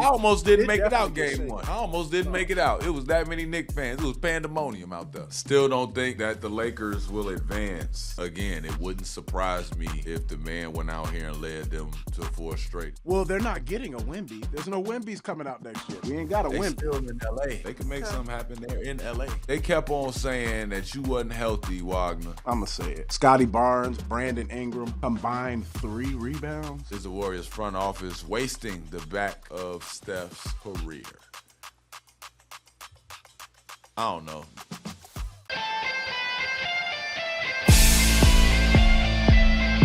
almost didn't make it out game one. I almost didn't make it out. It was that many Knicks fans. It was pandemonium out there. Still don't think that the Lakers will advance. Again, it wouldn't surprise me if the man went out here and led them to 4 straight. Well, they're not getting a Wemby. There's no Wembys coming out next year. We ain't got a Wemby. Still in L.A. They can make something happen there in L.A. They kept on saying that you wasn't healthy, Wagner. I'm going to say it. Scotty Barnes, Brandon Ingram, combined 3 rebounds. Is the Warriors front office wasting the back of Steph's career? I don't know.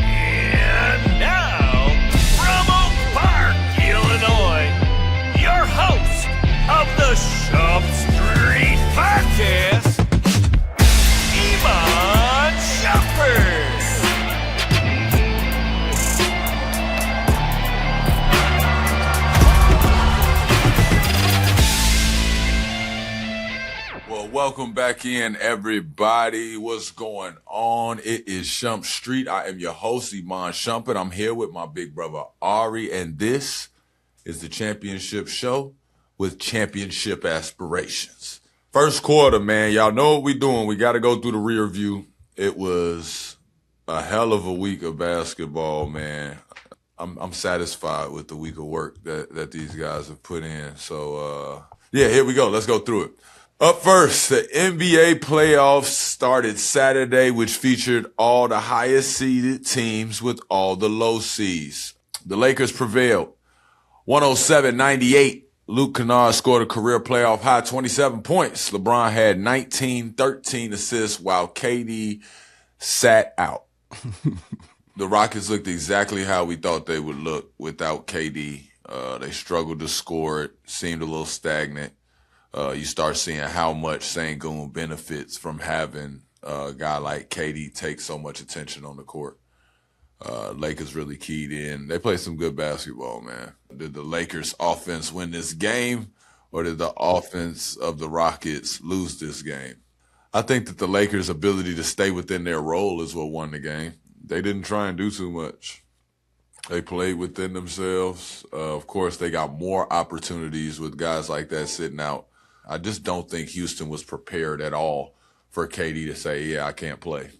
And now, from Oak Park, Illinois, your host of the Shump Street Podcast, Iman Shumpert. Well, welcome back in, everybody. What's going on? It is Shump Street. I am your host, Iman Shumpert. I'm here with my big brother, Ahrii, and this is the championship show with championship aspirations. First quarter, man. Y'all know what we're doing. We got to go through the rear view. It was a hell of a week of basketball, man. I'm satisfied with the week of work that these guys have put in. So, yeah, here we go. Let's go through it. Up first, the NBA playoffs started Saturday, which featured all the highest seeded teams with all the low seeds. The Lakers prevailed 107-98. Luke Kennard scored a career playoff high 27 points. LeBron had 19, 13 assists while KD sat out. The Rockets looked exactly how we thought they would look without KD. They struggled to score. It seemed a little stagnant. You start seeing how much Sengun benefits from having a guy like KD take so much attention on the court. Lakers really keyed in. They played some good basketball, man. Did the Lakers offense win this game, or did the offense of the Rockets lose this game? I think that the Lakers' ability to stay within their role is what won the game. They didn't try and do too much. They played within themselves. Of course, they got more opportunities with guys like that sitting out. I just don't think Houston was prepared at all for KD to say, yeah, I can't play.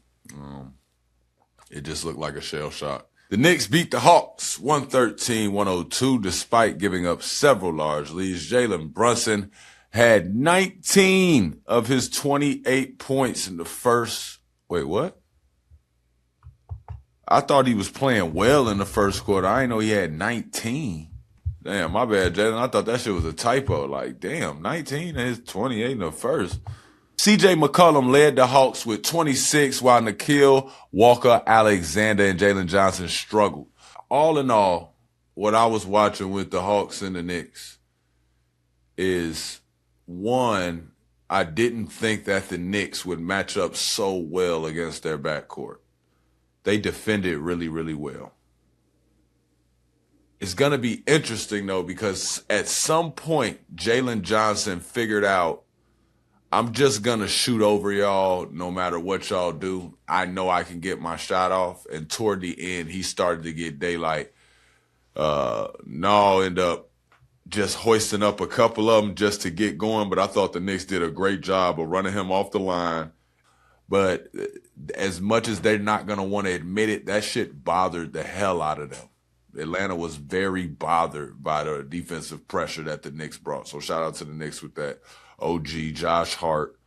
It just looked like a shell shock. The Knicks beat the Hawks 113-102 despite giving up several large leads. Jalen Brunson had 19 of his 28 points in the first. Wait, what? I thought he was playing well in the first quarter. I didn't know he had 19. Damn, my bad, Jalen. I thought that shit was a typo. Like, damn, 19 and his 28 in the first. C.J. McCollum led the Hawks with 26, while Nickeil Walker-Alexander and Jalen Johnson struggled. All in all, what I was watching with the Hawks and the Knicks is, one, I didn't think that the Knicks would match up so well against their backcourt. They defended really, really well. It's going to be interesting, though, because at some point, Jalen Johnson figured out, I'm just going to shoot over y'all no matter what y'all do. I know I can get my shot off. And toward the end, he started to get daylight. End up just hoisting up a couple of them just to get going. But I thought the Knicks did a great job of running him off the line. But as much as they're not going to want to admit it, that shit bothered the hell out of them. Atlanta was very bothered by the defensive pressure that the Knicks brought. So shout out to the Knicks with that. OG, Josh Hart,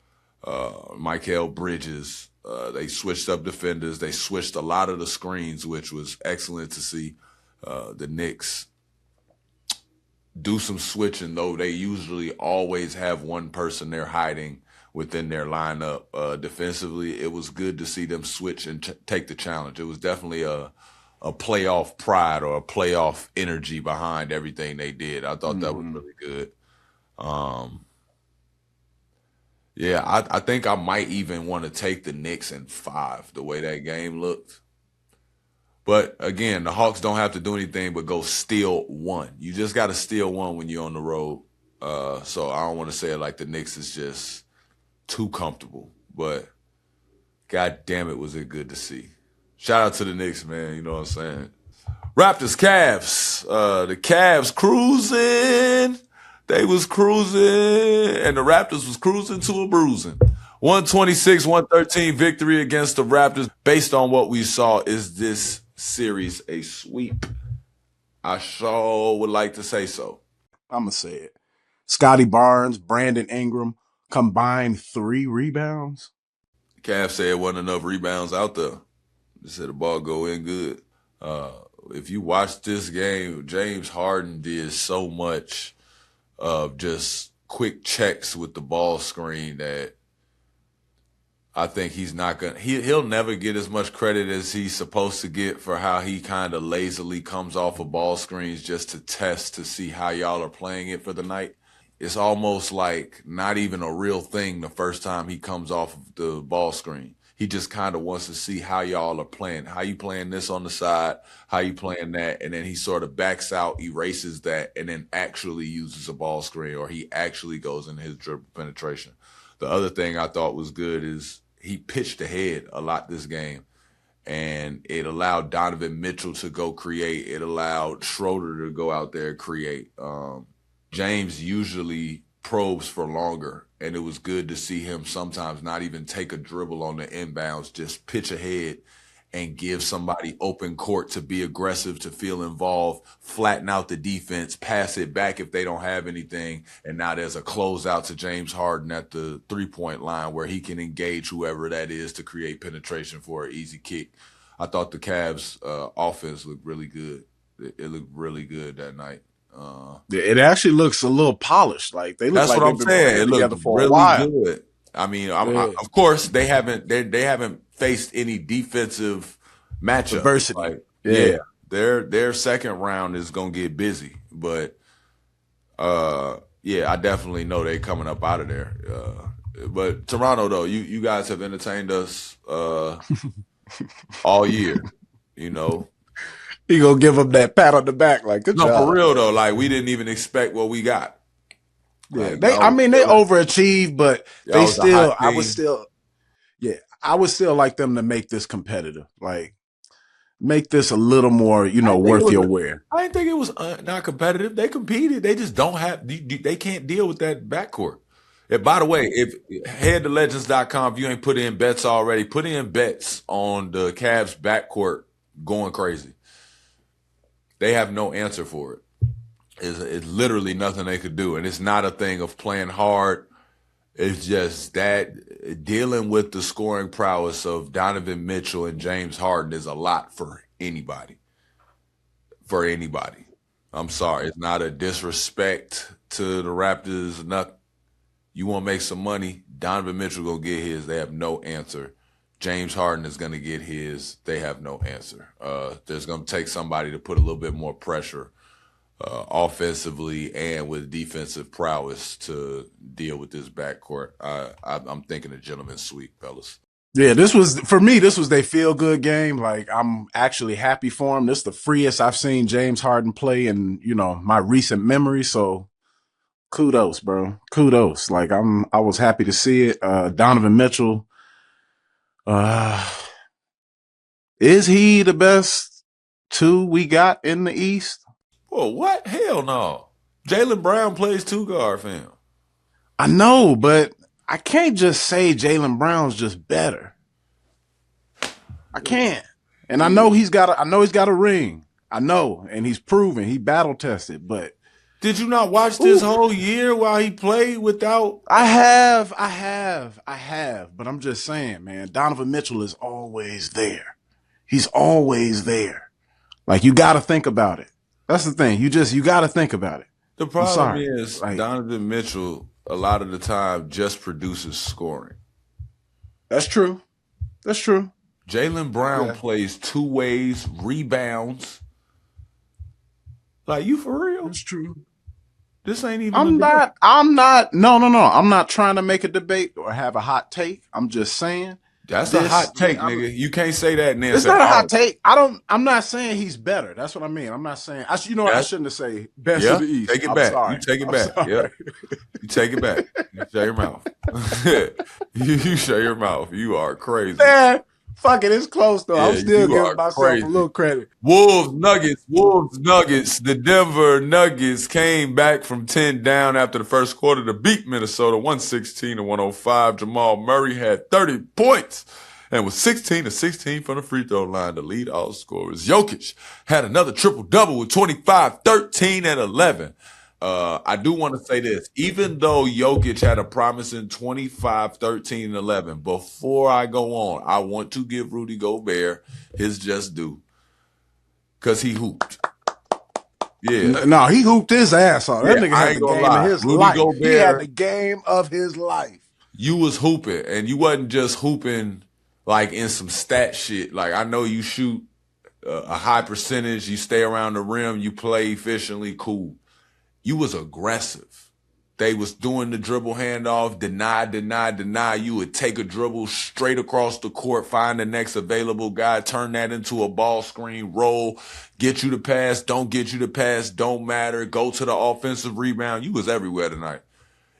Mikal Bridges. They switched up defenders. They switched a lot of the screens, which was excellent to see. The Knicks do some switching, though. They usually always have one person they're hiding within their lineup. Defensively, it was good to see them switch and take the challenge. It was definitely a playoff pride or a playoff energy behind everything they did. I thought that was really good. Yeah, I think I might even want to take the Knicks in 5, the way that game looked. But again, the Hawks don't have to do anything but go steal one. You just got to steal one when you're on the road. So I don't want to say it like the Knicks is just too comfortable. But God damn it, was it good to see. Shout out to the Knicks, man. You know what I'm saying? Raptors Cavs. The Cavs cruising. They was cruising, and the Raptors was cruising to a bruising. 126-113 victory against the Raptors. Based on what we saw, is this series a sweep? I sure would like to say so. I'm going to say it. Scotty Barnes, Brandon Ingram, combined 3 rebounds. The Cavs said it wasn't enough rebounds out there. They said the ball go in good. If you watch this game, James Harden did so much of just quick checks with the ball screen that I think he's not going to – he'll never get as much credit as he's supposed to get for how he kind of lazily comes off of ball screens just to test to see how y'all are playing it for the night. It's almost like not even a real thing the first time he comes off of the ball screen. He just kind of wants to see how y'all are playing. How you playing this on the side? How you playing that? And then he sort of backs out, erases that, and then actually uses a ball screen, or he actually goes in his dribble penetration. The other thing I thought was good is he pitched ahead a lot this game, and it allowed Donovan Mitchell to go create. It allowed Schroeder to go out there and create. James usually probes for longer, and it was good to see him sometimes not even take a dribble on the inbounds, just pitch ahead and give somebody open court to be aggressive, to feel involved, flatten out the defense, pass it back if they don't have anything, and now there's a closeout to James Harden at the three-point line where he can engage whoever that is to create penetration for an easy kick. I thought the Cavs' offense looked really good. It looked really good that night. It actually looks a little polished. Like they look That's like what I'm they've been saying. playing It together looked for really a while. good. I mean, of course they haven't faced any defensive matchups. Adversity. Like, Yeah. their second round is gonna get busy, but I definitely know they coming up out of there. But Toronto, though, you guys have entertained us all year. You know. He gonna give him that pat on the back, like good job. No, for real though. Like we didn't even expect what we got. Yeah, Like, they overachieved, but they still, I would still like them to make this competitive. Like make this a little more, worth your wear. I didn't think it was not competitive. They competed. They just don't have. They can't deal with that backcourt. And by the way, if head to legends.com, if you ain't put in bets already, put in bets on the Cavs backcourt going crazy. They have no answer for it. It's literally nothing they could do. And it's not a thing of playing hard. It's just that dealing with the scoring prowess of Donovan Mitchell and James Harden is a lot for anybody. For anybody. I'm sorry. It's not a disrespect to the Raptors. Nothing. You want to make some money, Donovan Mitchell going to get his. They have no answer. James Harden is going to get his. They have no answer. There's going to take somebody to put a little bit more pressure offensively and with defensive prowess to deal with this backcourt. I'm thinking a gentleman's sweep, fellas. Yeah, this was their feel-good game. Like, I'm actually happy for him. This is the freest I've seen James Harden play in, my recent memory. So kudos, bro. Kudos. Like, I was happy to see it. Donovan Mitchell. Is he the best 2 we got in the East? Well, what? Hell no. Jaylen Brown plays 2 guard, fam. I know, but I can't just say Jaylen Brown's just better. I can't. And I know he's got a ring. I know, and he's proven he battle tested, but did you not watch this whole year while he played without? I have. But I'm just saying, man, Donovan Mitchell is always there. He's always there. Like, you got to think about it. That's the thing. You got to think about it. The problem is Donovan Mitchell, a lot of the time, just produces scoring. That's true. Jaylen Brown plays 2 ways, rebounds. Like, you for real? That's true. This ain't even. I'm not. No. I'm not trying to make a debate or have a hot take. I'm just saying. That's a hot take, nigga. You can't say that. And then it's not a hot take. I'm not saying he's better. That's what I mean. I'm not saying. I shouldn't have said best of the East. Take it back. Sorry. You take it back. Yeah. You take it back. You shut your mouth. You shut your mouth. You are crazy. Man, Fuck it, it's close though. Yeah, I'm still you giving are myself a crazy. little credit. Wolves, Nuggets. The Denver Nuggets came back from 10 down after the first quarter to beat Minnesota 116-105. Jamal Murray had 30 points and was 16 of 16 from the free throw line to lead all scorers. Jokic had another triple-double with 25, 13, and 11. I do want to say this. Even though Jokic had a promising 25, 13, and 11, before I go on, I want to give Rudy Gobert his just due. Because he hooped. Yeah. No, he hooped his ass off. That Yeah, nigga I had ain't the gonna game lie. of his Rudy life. He Gobert, had the game of his life. you was hooping, and you wasn't just hooping like in some stat shit. Like, I know you shoot a high percentage, you stay around the rim, you play efficiently, cool. You was aggressive. They was doing the dribble handoff, deny. You would take a dribble straight across the court, find the next available guy, turn that into a ball screen, roll, get you the pass, don't get you the pass, don't matter, go to the offensive rebound. You was everywhere tonight.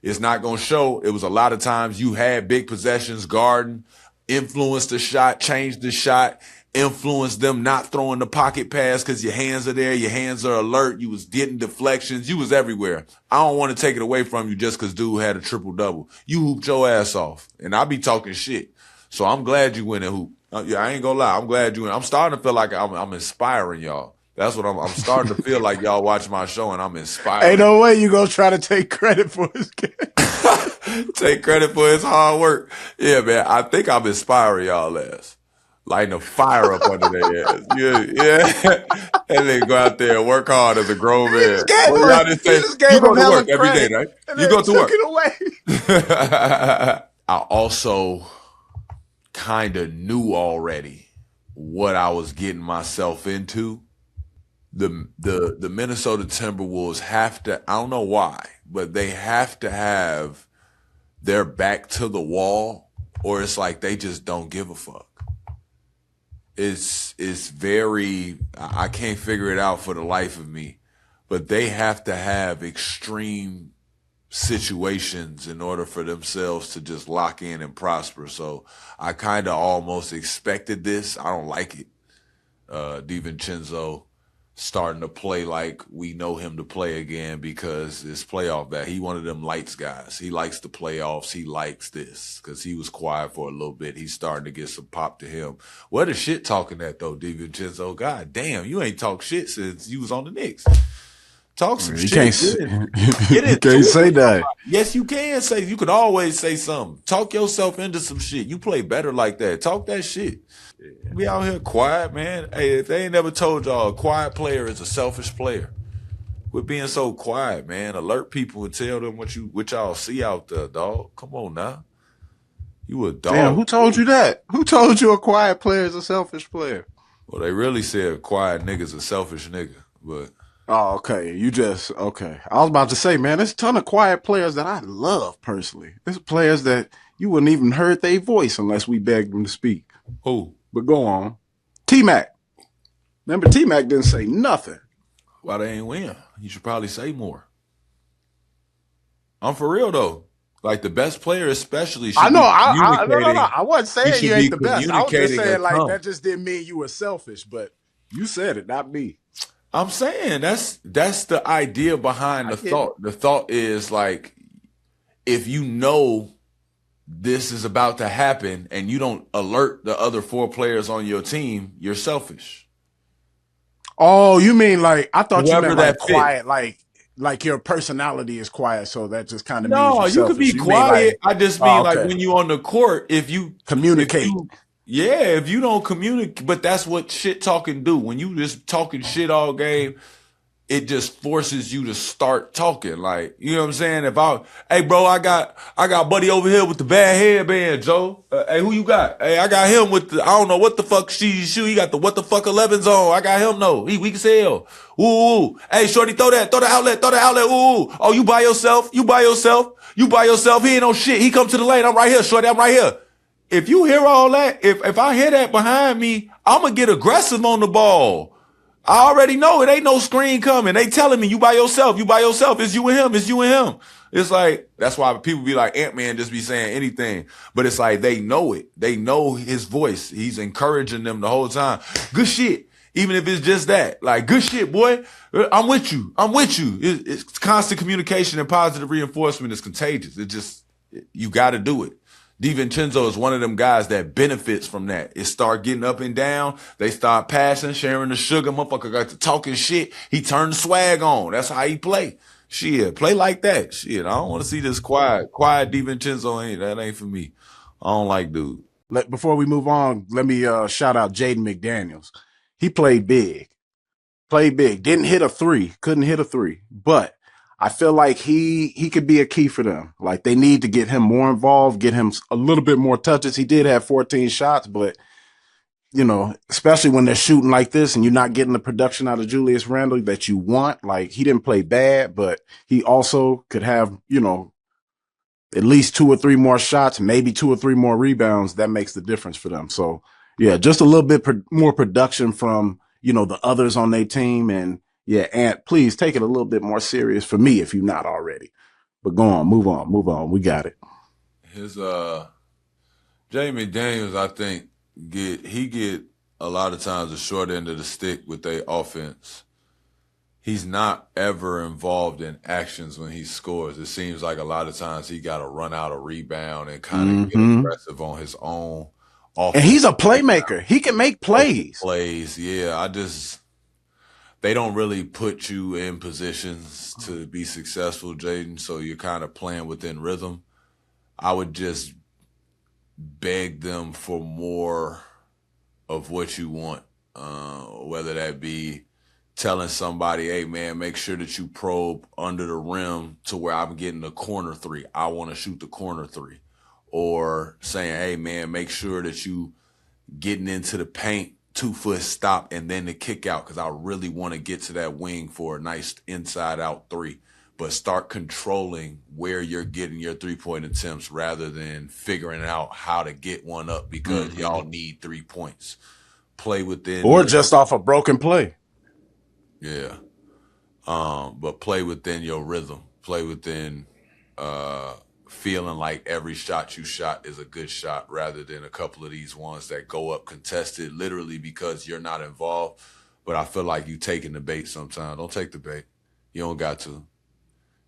It's not going to show. It was a lot of times you had big possessions, guarding, influenced the shot, changed the shot, influenced them not throwing the pocket pass because your hands are there, your hands are alert, you was getting deflections, you was everywhere. I don't want to take it away from you just because dude had a triple-double. You hooped your ass off, and I be talking shit. So I'm glad you went and hooped. Yeah, I ain't gonna lie, I'm glad you went. I'm starting to feel like I'm inspiring y'all. That's what I'm starting to feel like y'all watch my show and I'm inspired. Ain't no way you gonna try to take credit for his game. Take credit for his hard work. Yeah, man, I think I'm inspiring y'all ass. Lighting a fire up under their ass. Yeah. And then go out there and work hard as a grown man. Y'all just say, you go to work every day, right? You go to work. It away. I also kind of knew already what I was getting myself into. The Minnesota Timberwolves have to, I don't know why, but they have to have their back to the wall, or it's like they just don't give a fuck. It's very, I can't figure it out for the life of me, but they have to have extreme situations in order for themselves to just lock in and prosper. So I kind of almost expected this. I don't like it. DiVincenzo starting to play like we know him to play again because it's playoff back. He one of them lights guys. He likes the playoffs. He likes this because he was quiet for a little bit. He's starting to get some pop to him. Where the shit talking at though, DiVincenzo? God damn, you ain't talk shit since you was on the Knicks. Talk some shit. You can't say that. Yes, you can say. You could always say something. Talk yourself into some shit. You play better like that. Talk that shit. We out here quiet, man. Hey, if they ain't never told y'all, a quiet player is a selfish player. Quit being so quiet, man. Alert people and tell them what y'all see out there, dog. Come on now. You a dog. Damn, who told you that? Who told you a quiet player is a selfish player? Well, they really said quiet nigga's a selfish nigga, but. Oh, okay. Okay. I was about to say, man, there's a ton of quiet players that I love personally. There's players that you wouldn't even heard their voice unless we begged them to speak. Who? But go on. T-Mac. Remember, T-Mac didn't say nothing. Why they ain't win? You should probably say more. I'm for real, though. Like, the best player especially should no. No. I wasn't saying you ain't the best. I was just saying, like, that just didn't mean you were selfish, but you said it, not me. I'm saying that's the idea behind the thought. The thought is, like, if you know this is about to happen and you don't alert the other four players on your team, you're selfish. Oh, you mean like, I thought Whoever you meant like fit. quiet, like your personality is quiet, so that just kind of means No, you're you selfish. could be You quiet. mean I just mean like when you on the court, if you communicate. If you don't communicate, but that's what shit talking do. When you just talking shit all game, it just forces you to start talking. Like, you know what I'm saying? Hey bro, I got buddy over here with the bad headband, Joe. Hey, who you got? Hey, I got him with I don't know what the fuck shoe. He got the what the fuck 11s on. I got him though. He weak as hell. Ooh. Hey, shorty, throw the outlet. Ooh. Oh, you by yourself. He ain't no shit. He come to the lane. I'm right here, shorty. I'm right here. If you hear all that, if I hear that behind me, I'm gonna get aggressive on the ball. I already know it ain't no screen coming. They telling me you by yourself. You by yourself. It's you and him. It's you and him. It's like, that's why people be like, Ant-Man just be saying anything. But it's like, they know it. They know his voice. He's encouraging them the whole time. Good shit. Even if it's just that. Like, good shit, boy. I'm with you. I'm with you. It's constant communication and positive reinforcement is contagious. You got to do it. DiVincenzo is one of them guys that benefits from that. It start getting up and down. They start passing, sharing the sugar. Motherfucker got to talking shit. He turned the swag on. That's how he play. Shit, play like that. Shit, I don't want to see this quiet DiVincenzo. That ain't for me. I don't like dude. Before we move on, let me shout out Jaden McDaniels. He played big. Didn't hit a three. Couldn't hit a three. But I feel like he could be a key for them. Like, they need to get him more involved, get him a little bit more touches. He did have 14 shots, but, you know, especially when they're shooting like this and you're not getting the production out of Julius Randle that you want. Like, he didn't play bad, but he also could have, you know, at least 2 or 3 more shots, maybe 2 or 3 more rebounds. That makes the difference for them. So, yeah, just a little bit more production from, you know, the others on their team. And, yeah, Ant, please take it a little bit more serious for me if you're not already. But go on, move on. We got it. His Jaden McDaniels, I think, get a lot of times the short end of the stick with their offense. He's not ever involved in actions when he scores. It seems like a lot of times he got to run out a rebound and kind of get aggressive on his own offense. And he's a playmaker. He can make plays. Yeah. They don't really put you in positions to be successful, Jaden, so you're kind of playing within rhythm. I would just beg them for more of what you want, whether that be telling somebody, hey, man, make sure that you probe under the rim to where I'm getting the corner three. I want to shoot the corner three. Or saying, hey, man, make sure that you getting into the paint, 2-foot stop, and then the kick out, because I really want to get to that wing for a nice inside out three. But start controlling where you're getting your 3-point attempts rather than figuring out how to get one up because y'all need 3 points. Play within. Or just off a broken play. Yeah. But play within your rhythm. Play within feeling like every shot you shot is a good shot rather than a couple of these ones that go up contested literally because you're not involved. But I feel like you taking the bait sometimes. Don't take the bait. You don't got to.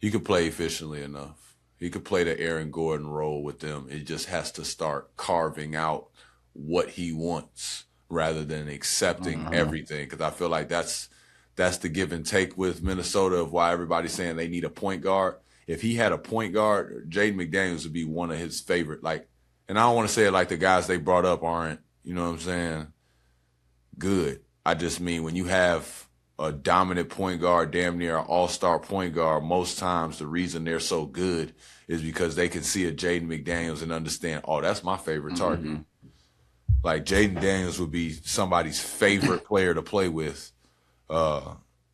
You can play efficiently enough. You can play the Aaron Gordon role with them. It just has to start carving out what he wants rather than accepting everything. Because I feel like that's the give and take with Minnesota of why everybody's saying they need a point guard. If he had a point guard, Jaden McDaniels would be one of his favorite. Like, and I don't want to say it like the guys they brought up aren't, you know what I'm saying, good. I just mean when you have a dominant point guard, damn near an all-star point guard, most times the reason they're so good is because they can see a Jaden McDaniels and understand, oh, that's my favorite target. Like Jaden Daniels would be somebody's favorite player to play with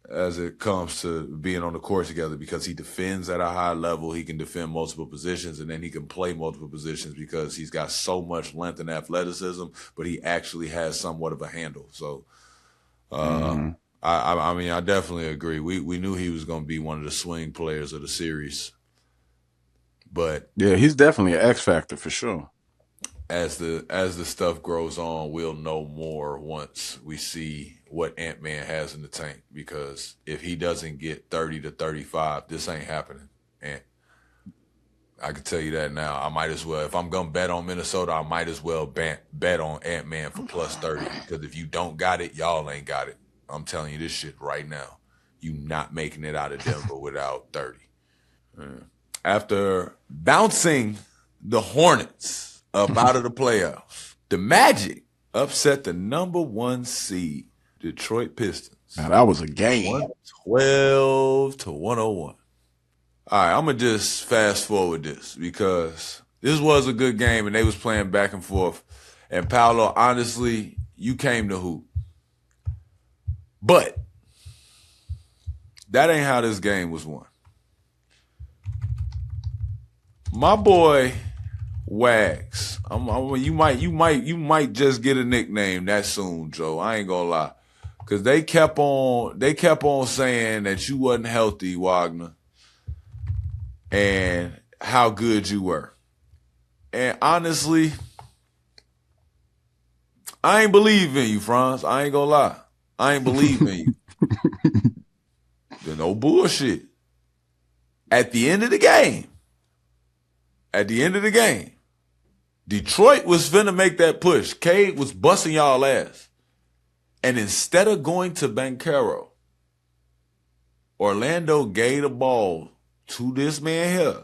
as it comes to being on the court together because he defends at a high level. He can defend multiple positions, and then he can play multiple positions because he's got so much length and athleticism, but he actually has somewhat of a handle. So, I mean, I definitely agree. We knew he was going to be one of the swing players of the series. But yeah, he's definitely an X factor for sure. As the stuff grows on, we'll know more once we see what Ant-Man has in the tank. Because if he doesn't get 30 to 35, this ain't happening. And I can tell you that now. I might as well, if I'm gonna bet on Minnesota, I might as well bet on Ant-Man for plus 30. Because if you don't got it, y'all ain't got it. I'm telling you this shit right now. You not making it out of Denver without 30. After bouncing the Hornets up out of the playoffs, the Magic upset the number 1 seed, Detroit Pistons. Now, that was a game. 112 to 101. All right, I'm going to just fast forward this because this was a good game and they was playing back and forth. And Paolo, honestly, you came to hoop. But that ain't how this game was won. My boy Wags. You might just get a nickname that soon, Joe. I ain't gonna lie. Because they kept on saying that you wasn't healthy, Wagner, and how good you were. And honestly, I ain't believe in you, Franz. I ain't gonna lie. I ain't believe in you. There's no bullshit. At the end of the game, Detroit was finna make that push. Cade was busting y'all ass. And instead of going to Banchero, Orlando gave the ball to this man here,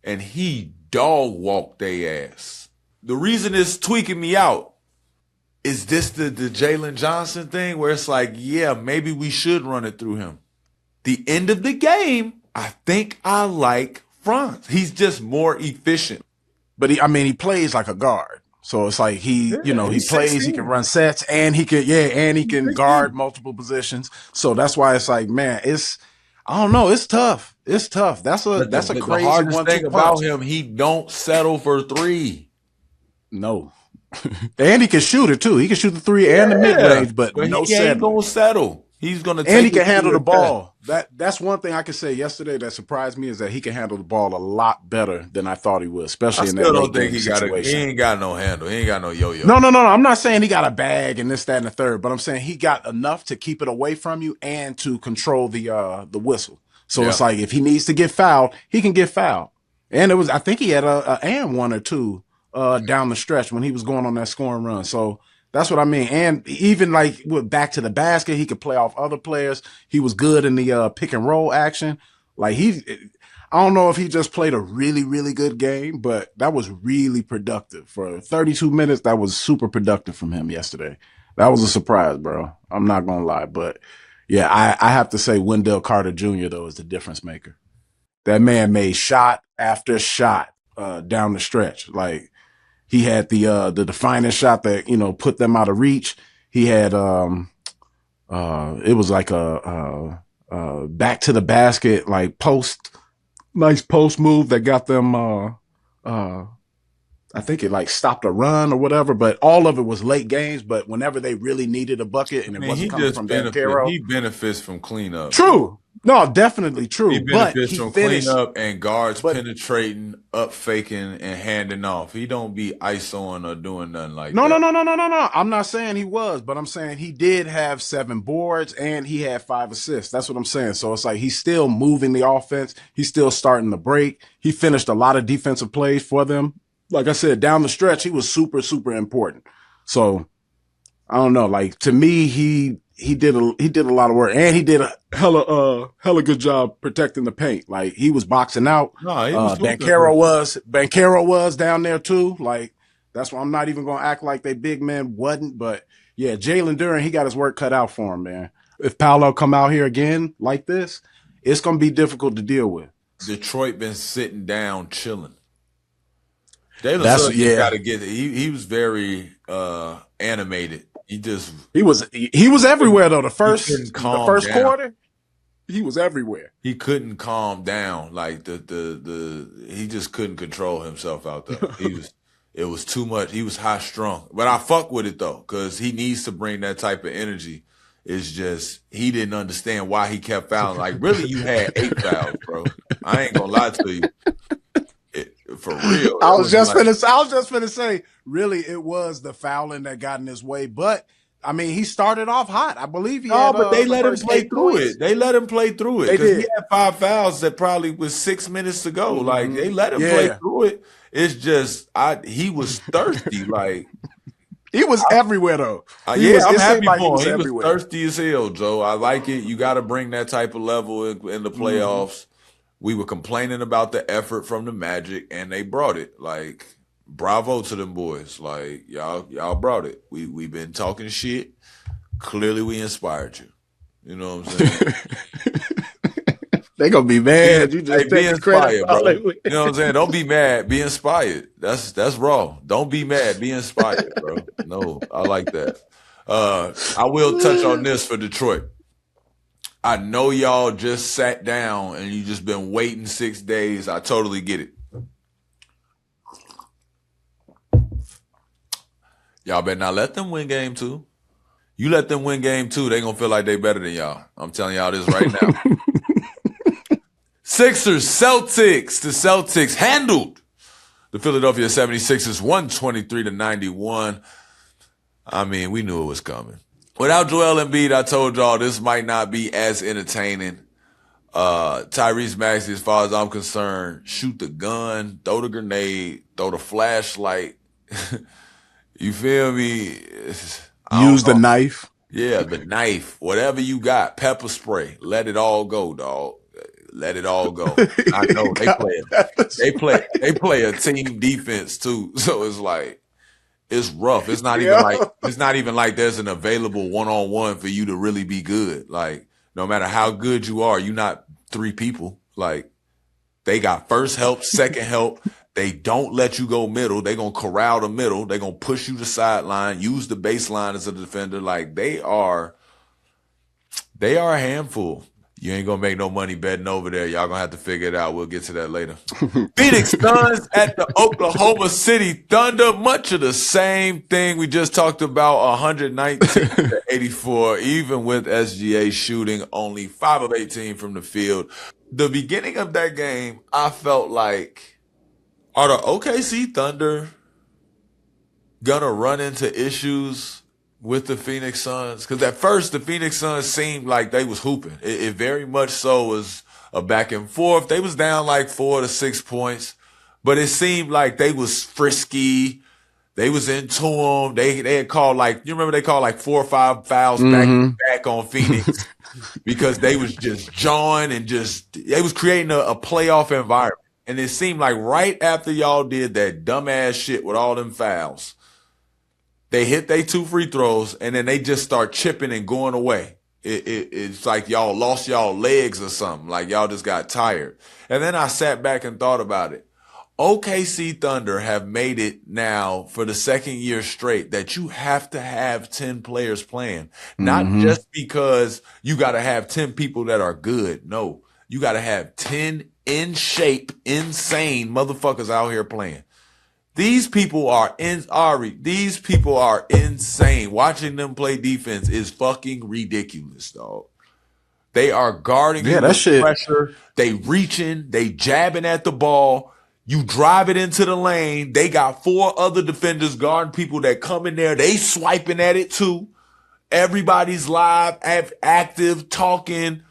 and he dog walked their ass. The reason it's tweaking me out is this the Jalen Johnson thing where it's like, yeah, maybe we should run it through him. The end of the game, I think I like Franz. He's just more efficient. But he plays like a guard. So it's like he plays, 16. He can run sets, and he can guard multiple positions. So that's why it's like, man, I don't know, it's tough. It's tough. That's a crazy the hardest thing about punch. him, he don't settle for three. No. And he can shoot it too. He can shoot the three and the mid range, but no he ain't gonna settle. He's gonna take and he can handle the ball. That's one thing I could say yesterday that surprised me is that he can handle the ball a lot better than I thought he would, especially in that late game situation. He ain't got no handle. He ain't got no yo-yo. No. I'm not saying he got a bag and this, that, and the third, but I'm saying he got enough to keep it away from you and to control the whistle. So it's like if he needs to get fouled, he can get fouled. And I think he had a and one or two down the stretch when he was going on that scoring run. So that's what I mean. And even like with back to the basket, he could play off other players. He was good in the pick and roll action. Like I don't know if he just played a really, really good game, but that was really productive. For 32 minutes, that was super productive from him yesterday. That was a surprise, bro. I'm not going to lie. But yeah, I have to say Wendell Carter Jr., though, is the difference maker. That man made shot after shot down the stretch. Like, he had the defining shot that, put them out of reach. He had it was like a back to the basket, like nice post move that got them I think it like stopped a run or whatever, but all of it was late games. But whenever they really needed a bucket and it wasn't coming from Banchero, he benefits from cleanup. True. No, definitely true. He benefits from cleanup and guards penetrating, up faking, and handing off. He don't be ISOing or doing nothing like that. No. I'm not saying he was, but I'm saying he did have 7 boards and he had 5 assists. That's what I'm saying. So it's like he's still moving the offense. He's still starting the break. He finished a lot of defensive plays for them. Like I said, down the stretch, he was super, super important. So I don't know. Like, to me, he did a lot of work, and he did a hella good job protecting the paint. Like, he was boxing out. No, he was Banchero was down there too. Like, that's why I'm not even gonna act like they big men wasn't. But yeah, Jalen Duren, he got his work cut out for him, man. If Paolo come out here again like this, it's gonna be difficult to deal with. Detroit been sitting down chilling. Jalen got to get it. He was very animated. He was everywhere though. The first quarter, he was everywhere. He couldn't calm down. Like he just couldn't control himself out there. It was too much. He was high strung. But I fuck with it though, because he needs to bring that type of energy. It's just he didn't understand why he kept fouling. Like, really, you had 8 fouls, bro. I ain't gonna lie to you. For real. I was just finna say, really, it was the fouling that got in his way. But I mean, he started off hot. I believe he had. But they let him play through it. They let him play through it. Because he had 5 fouls that probably was 6 minutes to go. Mm-hmm. Like, they let him play through it. It's just he was thirsty. Like, he was everywhere though. I'm happy for him. He was thirsty as hell, Joe. I like it. You got to bring that type of level in the playoffs. Mm-hmm. We were complaining about the effort from the Magic, and they brought it. Like, bravo to them boys. Like, y'all brought it. We've been talking shit. Clearly, we inspired you. You know what I'm saying? They gonna be mad. You just be inspired, bro. You know what I'm saying? Don't be mad. Be inspired. That's raw. Don't be mad. Be inspired, bro. No, I like that. I will touch on this for Detroit. I know y'all just sat down and you just been waiting 6 days. I totally get it. Y'all better not let them win game 2. You let them win game 2, they gonna feel like they better than y'all. I'm telling y'all this right now. Sixers, Celtics. The Celtics handled the Philadelphia 76ers 123-91. I mean, we knew it was coming. Without Joel Embiid, I told y'all this might not be as entertaining. Tyrese Maxey, as far as I'm concerned, shoot the gun, throw the grenade, throw the flashlight. You feel me? Use the knife. Yeah, the knife. Whatever you got, pepper spray. Let it all go, dog. Let it all go. I know they play a team defense too. So it's like it's rough. It's not even like there's an available one-on-one for you to really be good. Like no matter how good you are, you're not 3 people. Like they got first help, second help. They don't let you go middle. They gonna corral the middle. They gonna push you to sideline, use the baseline as a defender. Like they are a handful. You ain't gonna make no money betting over there. Y'all gonna have to figure it out. We'll get to that later. Phoenix Suns at the Oklahoma City Thunder. Much of the same thing we just talked about. 119-84. Even with SGA shooting only 5 of 18 from the field. The beginning of that game, I felt like, are the OKC Thunder gonna run into issues with the Phoenix Suns? Because at first the Phoenix Suns seemed like they was hooping. It very much so was a back and forth. They was down like 4 to 6 points, but it seemed like they was frisky. They was into them. They had called you remember they called like 4 or 5 fouls back on Phoenix because they was just jawing and they was creating a playoff environment. And it seemed like right after y'all did that dumbass shit with all them fouls, they hit their 2 free throws, and then they just start chipping and going away. It's like y'all lost y'all legs or something. Like y'all just got tired. And then I sat back and thought about it. OKC Thunder have made it now for the 2nd year straight that you have to have 10 players playing. Not just because you got to have 10 people that are good. No, you got to have 10 in shape, insane motherfuckers out here playing. These people are these people are insane. Watching them play defense is fucking ridiculous, dog. They are guarding you with pressure. They reaching, they jabbing at the ball. You drive it into the lane. They got 4 other defenders guarding people that come in there. They swiping at it too. Everybody's live, active, talking.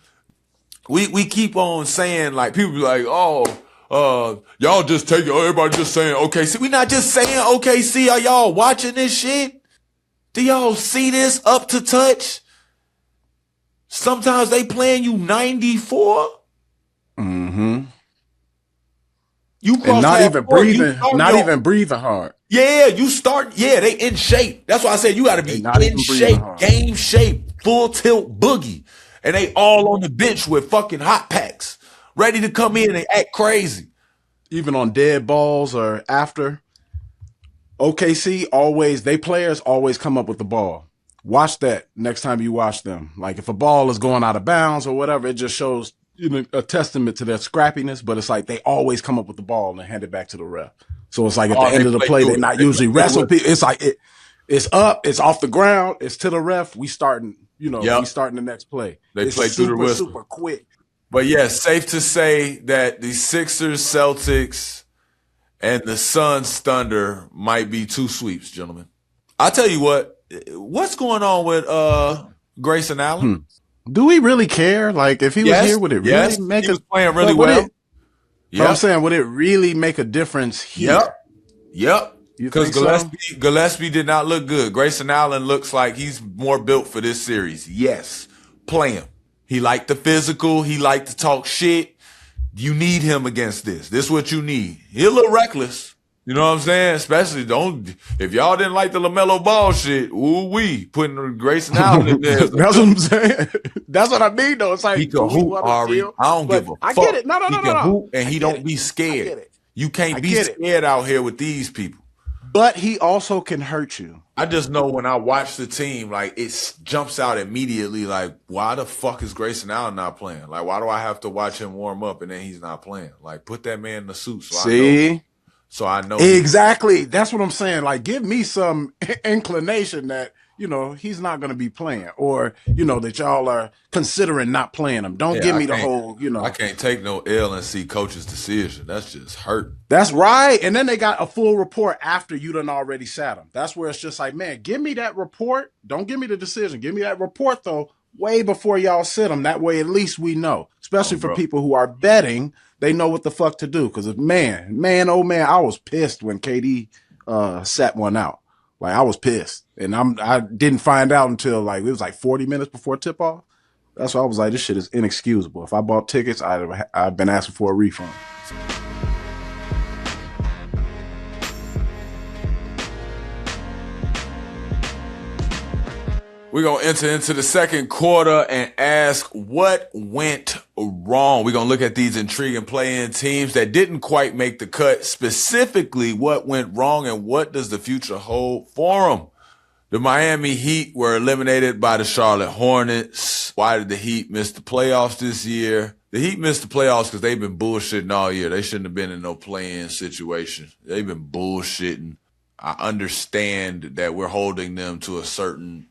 We keep on saying, like, people be like, y'all just take it. Everybody just saying OKC. We not just saying OKC. Are y'all watching this shit? Do y'all see this up to touch? Sometimes they playing you 94. You cross and not even breathing, even breathing hard. Yeah, they in shape. That's why I said you got to be in shape, game shape, full tilt boogie. And they all on the bench with fucking hot packs, ready to come in and act crazy. Even on dead balls or after. OKC players always come up with the ball. Watch that next time you watch them. Like if a ball is going out of bounds or whatever, it just shows a testament to their scrappiness, but it's like they always come up with the ball and hand it back to the ref. So it's like at the end of the play, they're not usually wrestling people. It's like it's up, it's off the ground, it's to the ref. We starting the next play. They play through the whistle. Super quick. But yeah, safe to say that the Sixers, Celtics, and the Suns Thunder might be 2 sweeps, gentlemen. I'll tell you what's going on with Grayson Allen? Do we really care? Like, if he was here, would it really make he was playing really well? I'm saying, would it really make a difference here? Yep. Because Gillespie did not look good. Grayson Allen looks like he's more built for this series. Yes. Play him. He liked the physical. He liked to talk shit. You need him against this. This is what you need. He a little reckless. You know what I'm saying? Especially if y'all didn't like the LaMelo Ball shit, putting Grayson Allen in there. That's what I'm saying. That's what I mean, though. It's like, he can hoop, Ahrii. I don't give a fuck. I get it. No. He can hoop, and he don't be scared. You can't be scared out here with these people. But he also can hurt you. I just know when I watch the team, like, it jumps out immediately, like, why the fuck is Grayson Allen not playing? Like, why do I have to watch him warm up and then he's not playing? Like, put that man in the suit. So I know Exactly. That's what I'm saying. Like, give me some inclination that, he's not going to be playing, or, that y'all are considering not playing him. Don't give me the whole, I can't take no L and see coach's decision. That's just hurt. That's right. And then they got a full report after you done already sat him. That's where it's just like, man, give me that report. Don't give me the decision. Give me that report, though, way before y'all sit him. That way, at least we know, especially for people who are betting, they know what the fuck to do. Because, oh man, I was pissed when KD sat one out. Like, I was pissed. And I didn't find out until, it was 40 minutes before tip-off. That's why I was like, this shit is inexcusable. If I bought tickets, I'd been asking for a refund. We're going to enter into the second quarter and ask what went wrong. We're going to look at these intriguing play-in teams that didn't quite make the cut, specifically what went wrong and what does the future hold for them. The Miami Heat were eliminated by the Charlotte Hornets. Why did the Heat miss the playoffs this year? The Heat missed the playoffs because they've been bullshitting all year. They shouldn't have been in no play-in situation. They've been bullshitting. I understand that we're holding them to a certain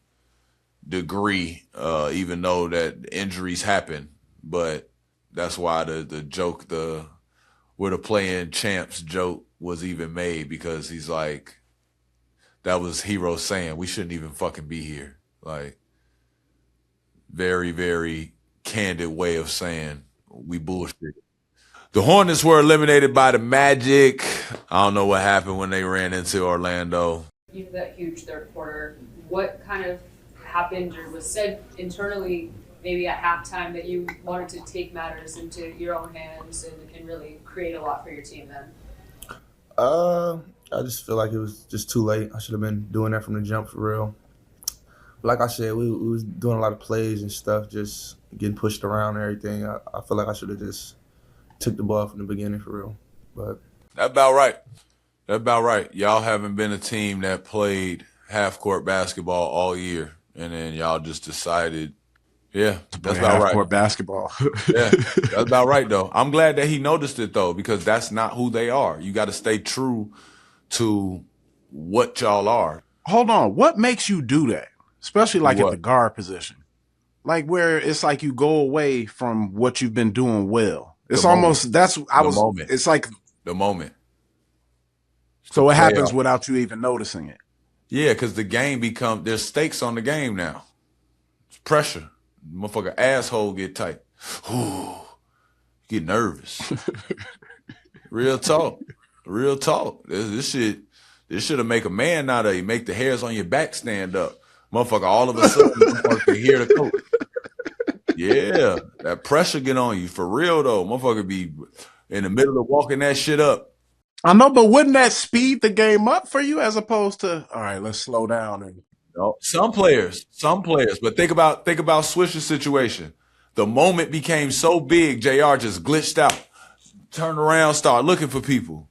degree, even though that injuries happen, but that's why the joke, we're the play-in champs joke was even made, because he's like, that was Hero saying we shouldn't even fucking be here. Like, very, very candid way of saying we bullshit. The Hornets were eliminated by the Magic. I don't know what happened when they ran into Orlando. Even that huge third quarter, what kind of happened or was said internally maybe at halftime that you wanted to take matters into your own hands and really create a lot for your team then? I just feel like it was just too late. I should have been doing that from the jump for real. Like I said, we was doing a lot of plays and stuff, just getting pushed around and everything. I feel like I should have just took the ball from the beginning for real. But that's about right. That's about right. Y'all haven't been a team that played half-court basketball all year. And then y'all just decided, yeah, that's about right. Half-court basketball. Yeah, that's about right, though. I'm glad that he noticed it, though, because that's not who they are. You got to stay true to what y'all are. Hold on. What makes you do that? Especially at the guard position. Like where it's like you go away from what you've been doing well. It's almost, it's like the moment. So it happens without you even noticing it. Yeah, because the game there's stakes on the game now. It's pressure. Motherfucker asshole get tight. Ooh, get nervous. Real talk. Real talk. This should have make a man out of you. Make the hairs on your back stand up. Motherfucker, all of a sudden, motherfucker can hear the coach. Yeah, that pressure get on you. For real, though. Motherfucker be in the middle of walking that shit up. I know, but wouldn't that speed the game up for you as opposed to, all right, let's slow down? And some players, but think about Swisher's situation. The moment became so big, JR just glitched out, turned around, started looking for people.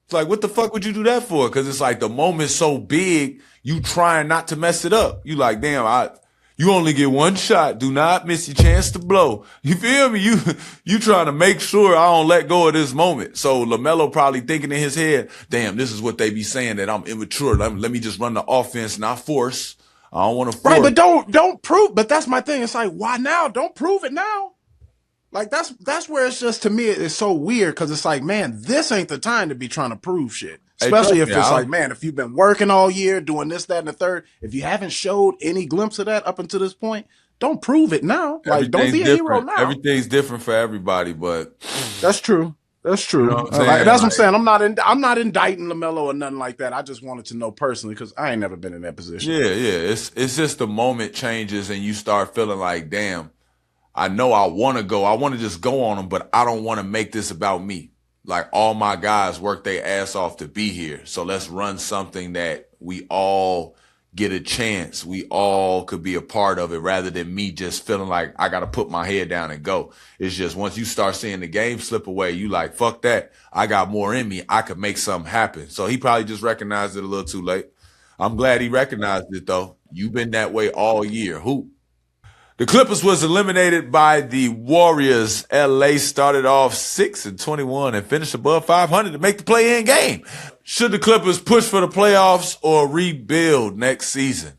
It's like, what the fuck would you do that for? Because it's like the moment's so big, you trying not to mess it up. You like, damn, you only get one shot. Do not miss your chance to blow. You feel me? You trying to make sure I don't let go of this moment. So LaMelo probably thinking in his head, damn, this is what they be saying, that I'm immature. Let me just run the offense, not force. I don't want to force. Right, but don't prove. But that's my thing. It's like, why now? Don't prove it now. Like that's where it's just, to me, it's so weird, because it's like, man, this ain't the time to be trying to prove shit. Especially if it's like, man, if you've been working all year doing this, that, and the third, if you haven't showed any glimpse of that up until this point, don't prove it now. Like, don't be a hero now. Everything's different for everybody, but that's true. That's true. You know that's what I'm saying. I'm not indicting LaMelo or nothing like that. I just wanted to know personally, because I ain't never been in that position. Yeah. It's just the moment changes and you start feeling like, damn, I know I want to go. I want to just go on them, but I don't want to make this about me. Like, all my guys work their ass off to be here. So let's run something that we all get a chance. We all could be a part of it, rather than me just feeling like I got to put my head down and go. It's just, once you start seeing the game slip away, you like, fuck that. I got more in me. I could make something happen. So he probably just recognized it a little too late. I'm glad he recognized it, though. You've been that way all year. Who? The Clippers was eliminated by the Warriors. LA started off 6-21 and finished above 500 to make the play-in game. Should the Clippers push for the playoffs or rebuild next season?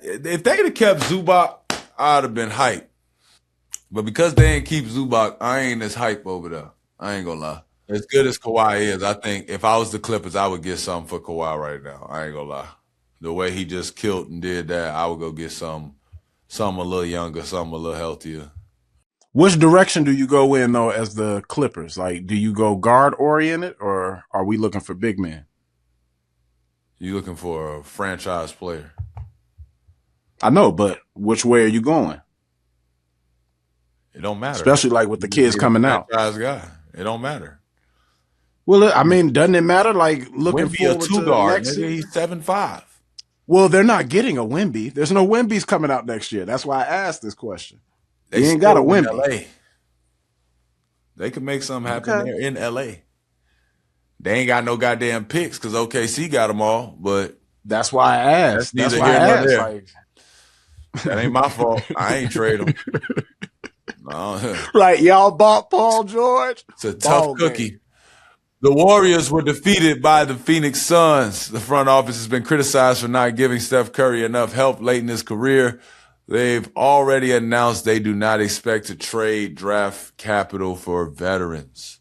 If they had kept Zubac, I'd have been hyped. But because they didn't keep Zubac, I ain't as hype over there. I ain't gonna lie. As good as Kawhi is, I think if I was the Clippers, I would get something for Kawhi right now. I ain't gonna lie. The way he just killed and did that, I would go get something a little younger, something a little healthier. Which direction do you go in, though, as the Clippers? Like, do you go guard-oriented, or are we looking for big men? You looking for a franchise player. I know, but which way are you going? It don't matter. Especially like with the kids coming out. Franchise guy. It don't matter. Well, I mean, doesn't it matter? Like looking Wemby a forward to two-guard, next nigga. season? He's 7'5". Well, they're not getting a Wemby. There's no Wembys coming out next year. That's why I asked this question. They ain't got a still in Wemby. LA. They can make something happen there in LA. They ain't got no goddamn picks because OKC got them all, but that's why I asked. That's why I asked. Like, that ain't my fault. I ain't trade them. No. Right, y'all bought Paul George. It's a tough cookie. Game. The Warriors were defeated by the Phoenix Suns. The front office has been criticized for not giving Steph Curry enough help late in his career. They've already announced they do not expect to trade draft capital for veterans.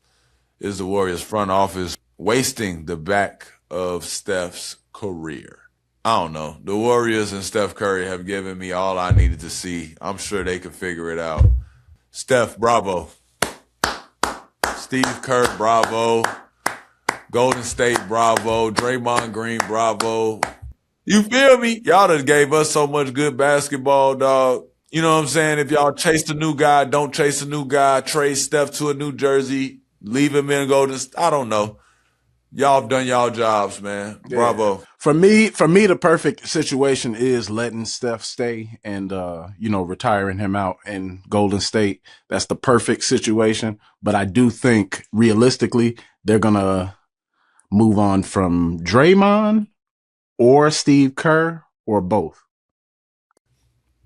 Is the Warriors front office wasting the back of Steph's career? I don't know. The Warriors and Steph Curry have given me all I needed to see. I'm sure they can figure it out. Steph, bravo. Steve Kerr, bravo. Golden State, bravo. Draymond Green, bravo. You feel me? Y'all done gave us so much good basketball, dog. You know what I'm saying? If y'all chase a new guy, don't chase a new guy, trade Steph to a new jersey, leave him in Golden State. I don't know. Y'all have done y'all jobs, man. Bravo. Yeah. For me, the perfect situation is letting Steph stay and retiring him out in Golden State. That's the perfect situation. But I do think realistically they're gonna move on from Draymond or Steve Kerr or both.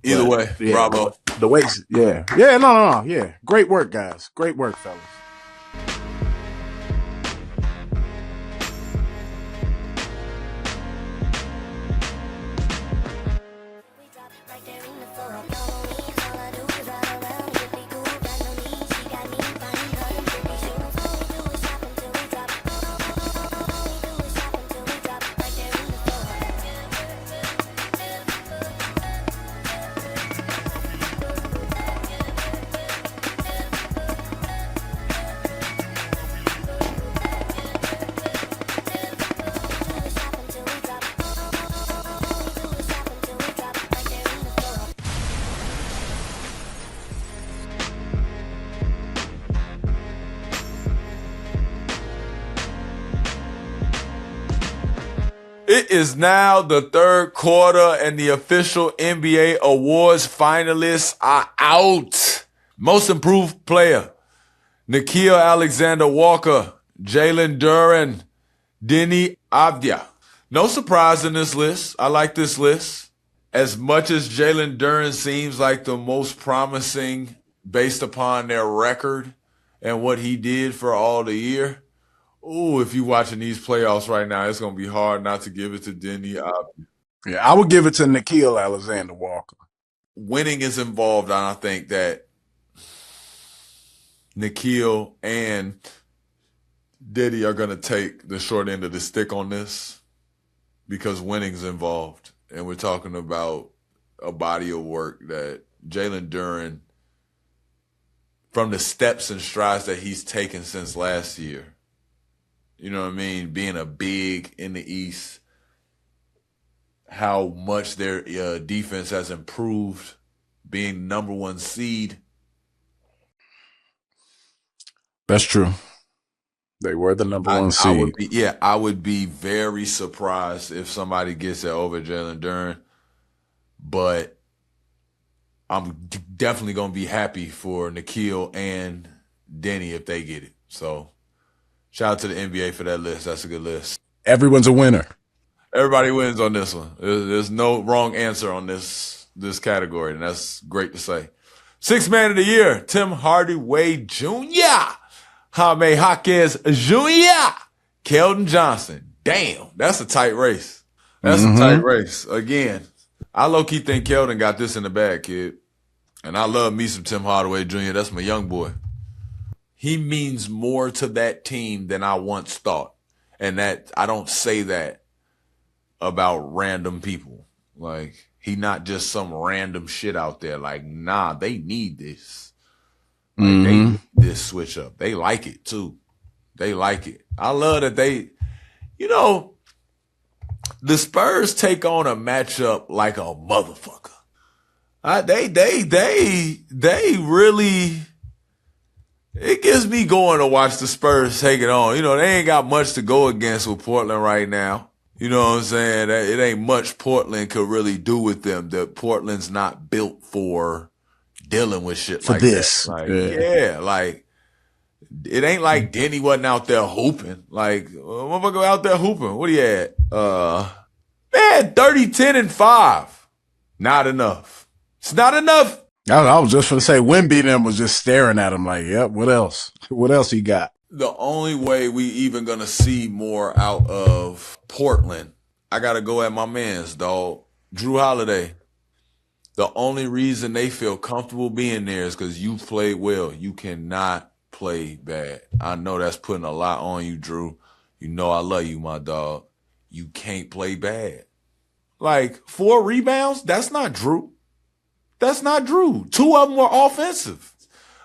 Either way, yeah, bravo. The way, yeah. Great work, guys. Great work, fellas. It is now the third quarter and the official NBA awards finalists are out. Most improved player, Nickeil Alexander-Walker, Jalen Duren, Deni Avdija. No surprise in this list. I like this list. As much as Jalen Duren seems like the most promising based upon their record and what he did for all the year, if you're watching these playoffs right now, it's going to be hard not to give it to Deni Avdija. Yeah, I would give it to Nickeil Alexander-Walker. Winning is involved, and I think that Nickeil and Diddy are going to take the short end of the stick on this because winning's involved. And we're talking about a body of work that Jalen Duren, from the steps and strides that he's taken since last year, you know what I mean, being a big in the East, how much their defense has improved, being number one seed. That's true. They were the number one seed. I would be very surprised if somebody gets it over Jalen Duren, but I'm definitely going to be happy for Nickeil and Deni if they get it. So shout out to the NBA for that list. That's a good list. Everyone's a winner. Everybody wins on this one. There's no wrong answer on this this category, and that's great to say. Sixth man of the year, Tim Hardaway Jr., Jaime Jaquez Jr., Keldon Johnson. Damn, that's a tight race. That's a tight race. Again, I low-key think Keldon got this in the bag, kid. And I love me some Tim Hardaway Jr. That's my young boy. He means more to that team than I once thought. And that I don't say that about random people. Like, he not just some random shit out there. Like, nah, they need this. Like, they need this switch up. They like it, too. They like it. I love that they, you know, the Spurs take on a matchup like a motherfucker. They really, it gets me going to watch the Spurs take it on. You know, they ain't got much to go against with Portland right now. You know what I'm saying? It ain't much Portland could really do with them. That Portland's not built for dealing with shit For like this. that. Like, yeah, like, it ain't like Denny wasn't out there hooping. Like, motherfucker out there hooping. What he had? Man, 30, 10, and 5. Not enough. It's not enough. I was just going to say, Wemby them was just staring at him like, yep, what else? What else he got? The only way we even going to see more out of Portland, I got to go at my mans, dog. Drew Holiday. The only reason they feel comfortable being there is because you played well. You cannot play bad. I know that's putting a lot on you, Drew. You know I love you, my dog. You can't play bad. Like, 4 rebounds, that's not Drew. That's not Drew. 2 of them were offensive.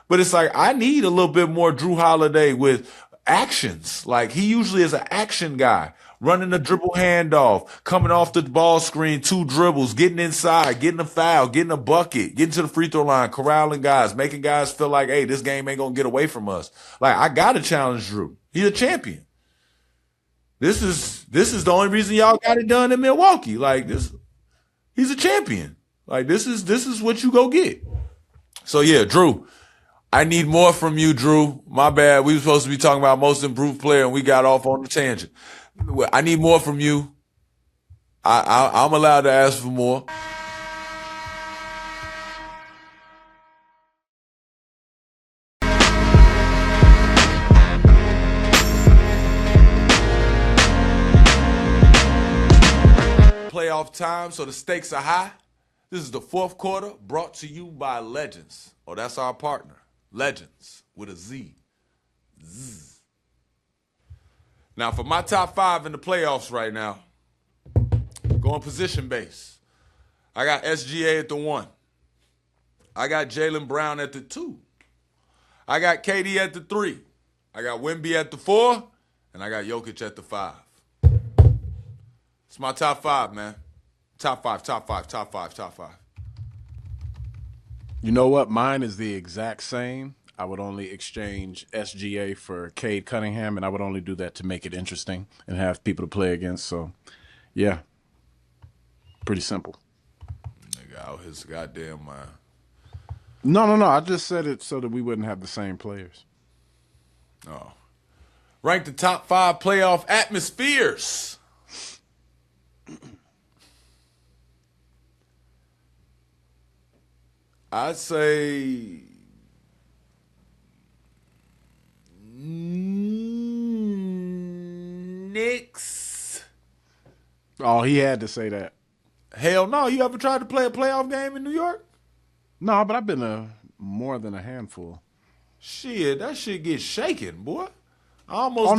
But it's like, I need a little bit more Drew Holiday with actions. Like, he usually is an action guy. Running a dribble handoff, coming off the ball screen, 2 dribbles, getting inside, getting a foul, getting a bucket, getting to the free throw line, corralling guys, making guys feel like, hey, this game ain't going to get away from us. Like, I got to challenge Drew. He's a champion. This is the only reason y'all got it done in Milwaukee. Like, he's a champion. Like, this is what you go get. So, yeah, Drew, I need more from you, Drew. My bad. We were supposed to be talking about most improved player, and we got off on the tangent. I need more from you. I'm allowed to ask for more. Playoff time, so the stakes are high. This is the fourth quarter, brought to you by Legends. Oh, that's our partner. Legends with a Z. Zzz. Now, for my top 5 in the playoffs right now, going position base. I got SGA at the 1. I got Jaylen Brown at the 2. I got KD at the 3. I got Wemby at the 4. And I got Jokic at the 5. It's my top 5, man. Top 5. You know what? Mine is the exact same. I would only exchange SGA for Cade Cunningham, and I would only do that to make it interesting and have people to play against. So, yeah, pretty simple. Nigga out his goddamn mind. No. I just said it so that we wouldn't have the same players. Oh. Rank the top 5 playoff atmospheres. I'd say Knicks. Oh, he had to say that. Hell no. You ever tried to play a playoff game in New York? No, but I've been to more than a handful. Shit, that shit gets shaken, boy. I almost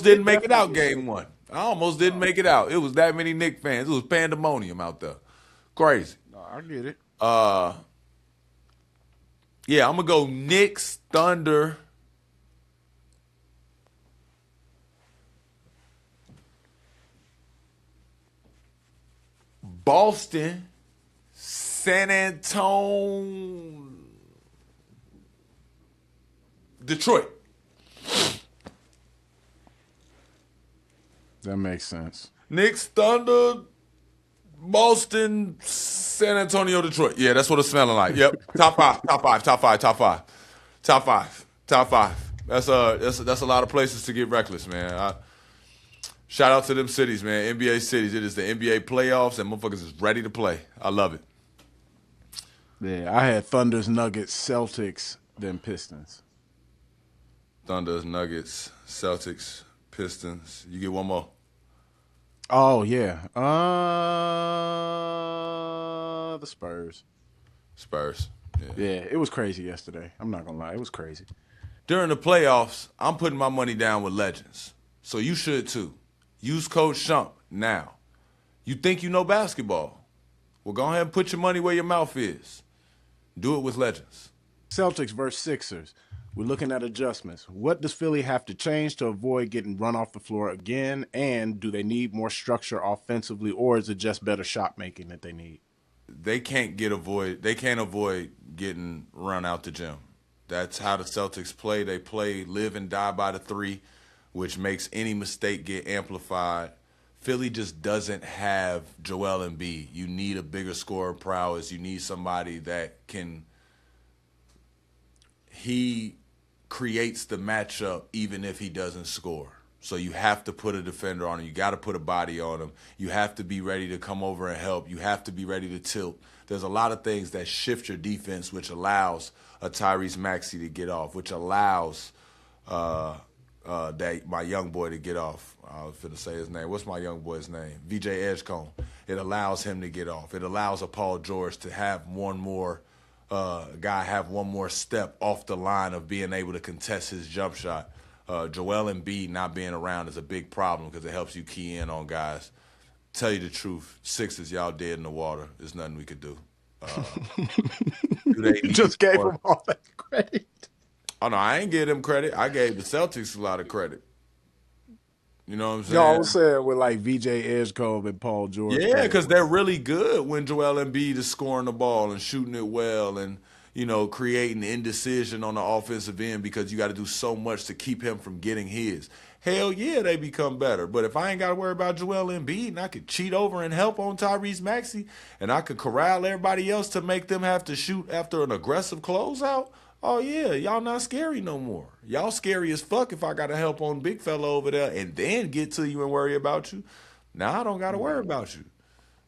didn't make it out game 1. I almost didn't make it out. It was that many Knicks fans. It was pandemonium out there. Crazy. No, I get it. Yeah, I'm going to go Knicks, Thunder. Boston, San Antonio, Detroit. That makes sense. Knicks, Thunder, Boston, San Antonio, Detroit. Yeah, that's what it's smelling like. Yep. Top 5. That's a lot of places to get reckless, man. Shout out to them cities, man. NBA cities. It is the NBA playoffs, and motherfuckers is ready to play. I love it. Yeah, I had Thunder's, Nuggets, Celtics, then Pistons. Thunder, Nuggets, Celtics, Pistons. You get one more. Oh yeah, the Spurs. Spurs. Yeah, it was crazy yesterday. I'm not gonna lie, it was crazy. During the playoffs, I'm putting my money down with legends. So you should too. Use code SHUMP now. You think you know basketball? Well, go ahead and put your money where your mouth is. Do it with legends. Celtics versus Sixers. We're looking at adjustments. What does Philly have to change to avoid getting run off the floor again? And do they need more structure offensively, or is it just better shot making that they need? They can't avoid getting run out the gym. That's how the Celtics play. They play live and die by the three, which makes any mistake get amplified. Philly just doesn't have Joel Embiid. You need a bigger scorer prowess. You need somebody that can he creates the matchup even if he doesn't score. So you have to put a defender on him. You got to put a body on him. You have to be ready to come over and help. You have to be ready to tilt. There's a lot of things that shift your defense, which allows a Tyrese Maxey to get off, which allows my young boy to get off. I was finna say his name. What's my young boy's name? VJ Edgecombe. It allows him to get off. It allows a Paul George to have one more step off the line of being able to contest his jump shot. Joel Embiid not being around is a big problem because it helps you key in on guys. Tell you the truth, Sixers, y'all dead in the water. There's nothing we could do. You just gave them all that credit. Oh, no, I ain't give them credit. I gave the Celtics a lot of credit. You know what I'm saying? Y'all said with like VJ Edgecombe and Paul George. Yeah, because they're really good when Joel Embiid is scoring the ball and shooting it well and, creating indecision on the offensive end because you got to do so much to keep him from getting his. Hell yeah, they become better. But if I ain't got to worry about Joel Embiid and I could cheat over and help on Tyrese Maxey and I could corral everybody else to make them have to shoot after an aggressive closeout, oh, yeah, y'all not scary no more. Y'all scary as fuck if I got to help on big fella over there and then get to you and worry about you. Now I don't got to worry about you.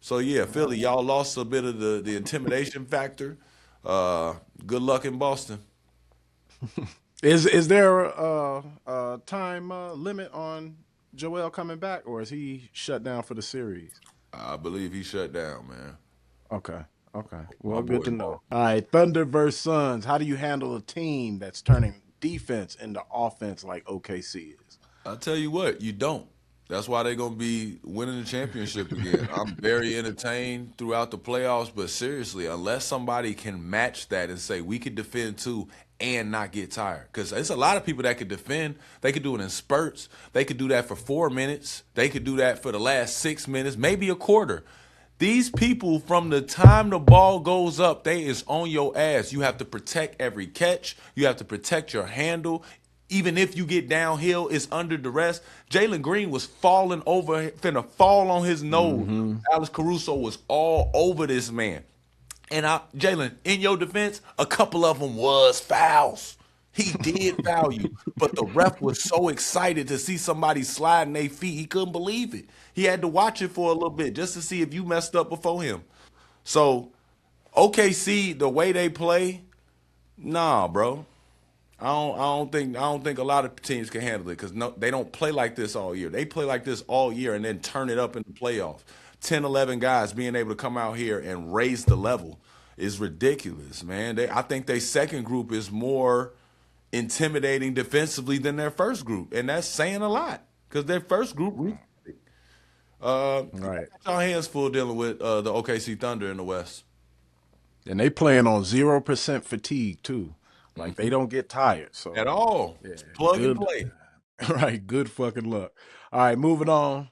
So, yeah, Philly, y'all lost a bit of the intimidation factor. Good luck in Boston. Is there a time limit on Joel coming back, or is he shut down for the series? I believe he shut down, man. Okay. Well, good to know. All right, Thunder versus Suns. How do you handle a team that's turning defense into offense like OKC is? I'll tell you what, you don't. That's why they're going to be winning the championship again. I'm very entertained throughout the playoffs, but seriously, unless somebody can match that and say we could defend too and not get tired. Because there's a lot of people that could defend. They could do it in spurts. They could do that for 4 minutes. They could do that for the last 6 minutes, maybe a quarter. These people, from the time the ball goes up, they is on your ass. You have to protect every catch. You have to protect your handle. Even if you get downhill, it's under duress. Jalen Green was falling over, finna fall on his nose. Mm-hmm. Alex Caruso was all over this man. And Jalen, in your defense, a couple of them was fouls. He did foul you. But the ref was so excited to see somebody sliding their feet, he couldn't believe it. He had to watch it for a little bit just to see if you messed up before him. So, OKC, the way they play, nah, bro. I don't think a lot of teams can handle it because they don't play like this all year. They play like this all year and then turn it up in the playoffs. 10, 11 guys being able to come out here and raise the level is ridiculous, man. I think their second group is more intimidating defensively than their first group, and that's saying a lot because their first group, right. Our hands full dealing with the OKC Thunder in the West, and they playing on 0% fatigue too. Like they don't get tired, so at all. Yeah, plug and play. Right, good fucking luck. All right, moving on.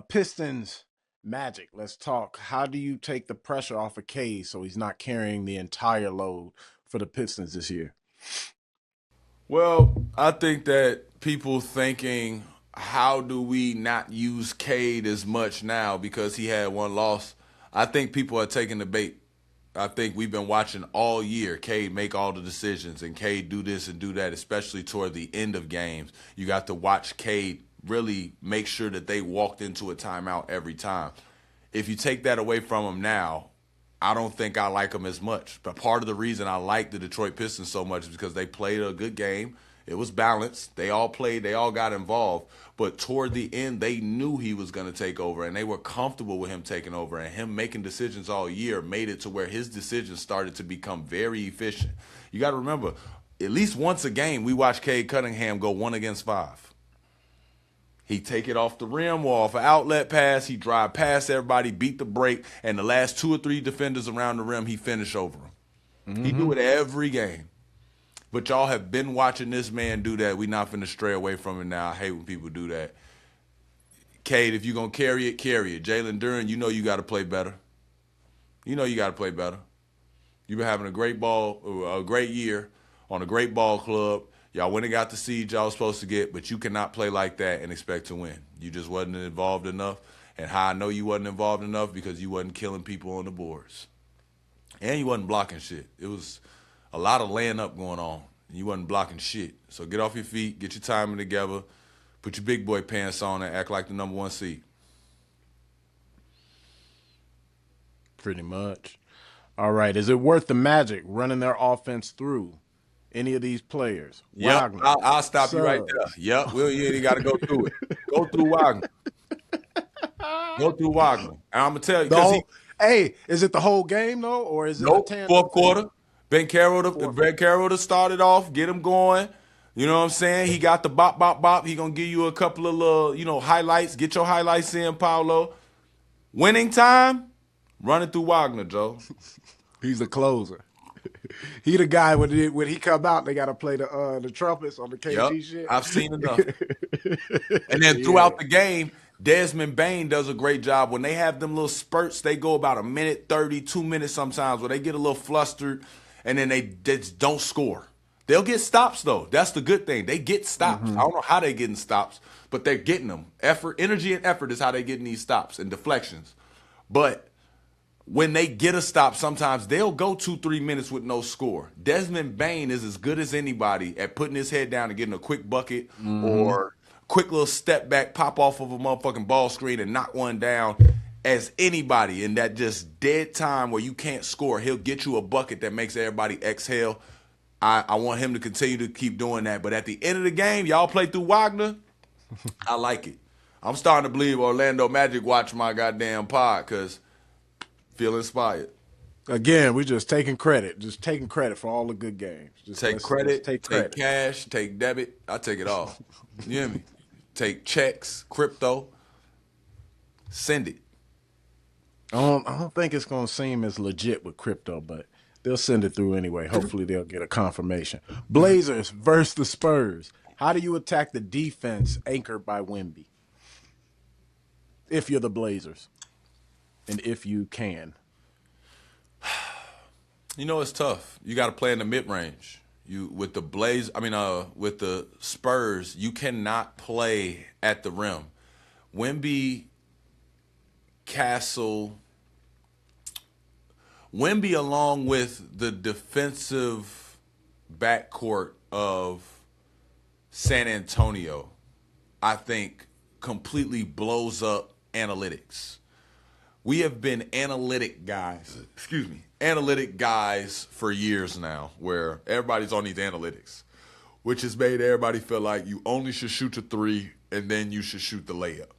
Pistons Magic. Let's talk. How do you take the pressure off of Cade so he's not carrying the entire load for the Pistons this year? Well, I think that people thinking, how do we not use Cade as much now because he had one loss? I think people are taking the bait. I think we've been watching all year Cade make all the decisions and Cade do this and do that, especially toward the end of games. You got to watch Cade really make sure that they walked into a timeout every time. If you take that away from him now, I don't think I like him as much. But part of the reason I like the Detroit Pistons so much is because they played a good game. It was balanced. They all played. They all got involved. But toward the end, they knew he was going to take over, and they were comfortable with him taking over. And him making decisions all year made it to where his decisions started to become very efficient. You got to remember, at least once a game, we watch Cade Cunningham go 1 against 5. He take it off the rim or off an outlet pass. He drive past everybody, beat the break, and the last 2 or 3 defenders around the rim, he finish over them. Mm-hmm. He do it every game. But y'all have been watching this man do that. We not finna stray away from it now. I hate when people do that. Cade, if you're going to carry it, carry it. Jalen Duren, you know you got to play better. You know you got to play better. You've been having a great year on a great ball club. Y'all went and got the seed y'all was supposed to get, but you cannot play like that and expect to win. You just wasn't involved enough. And how I know you wasn't involved enough, because you wasn't killing people on the boards. And you wasn't blocking shit. It was a lot of laying up going on. You wasn't blocking shit. So get off your feet, get your timing together, put your big boy pants on, and act like the number 1 seed. Pretty much. All right. Is it worth the Magic running their offense through any of these players? Yep. Wagner, I'll stop you right there. Yep. Well, you ain't got to go through it. Go through Wagner. Go through Wagner. And I'm going to tell you. Hey, is it the whole game, though? Or is it nope, a 10? Fourth quarter. Ben Carroll to start it off, get him going. You know what I'm saying? He got the bop, bop, bop. He going to give you a couple of little, highlights. Get your highlights in, Paolo. Winning time, running through Wagner, Joe. He's the closer. He the guy when he come out, they got to play the trumpets on the KG shit. I've seen enough. And then throughout the game, Desmond Bane does a great job. When they have them little spurts, they go about 1 minute 30, 2 minutes sometimes, where they get a little flustered and then they just don't score. They'll get stops, though. That's the good thing. They get stops. I don't know how they're getting stops, but they're getting them. Energy and effort is how they're getting these stops and deflections. But when they get a stop, sometimes they'll go 2-3 minutes with no score. Desmond Bane is as good as anybody at putting his head down and getting a quick bucket or quick little step back, pop off of a motherfucking ball screen and knock one down as anybody in that just dead time where you can't score. He'll get you a bucket that makes everybody exhale. I want him to continue to keep doing that. But at the end of the game, y'all play through Wagner. I like it. I'm starting to believe Orlando Magic watch my goddamn pod because feel inspired. Again, we're just taking credit. Just taking credit for all the good games. Just take credit, take cash, take debit. I take it all. You hear me? Take checks, crypto. Send it. I don't think it's going to seem as legit with crypto, but they'll send it through anyway. Hopefully they'll get a confirmation. Blazers versus the Spurs. How do you attack the defense anchored by Wemby? If you're the Blazers. And if you can. It's tough. You got to play in the mid-range. With the Spurs, you cannot play at the rim. Wemby along with the defensive backcourt of San Antonio, I think completely blows up analytics. We have been analytic guys for years now, where everybody's on these analytics, which has made everybody feel like you only should shoot the 3 and then you should shoot the layup.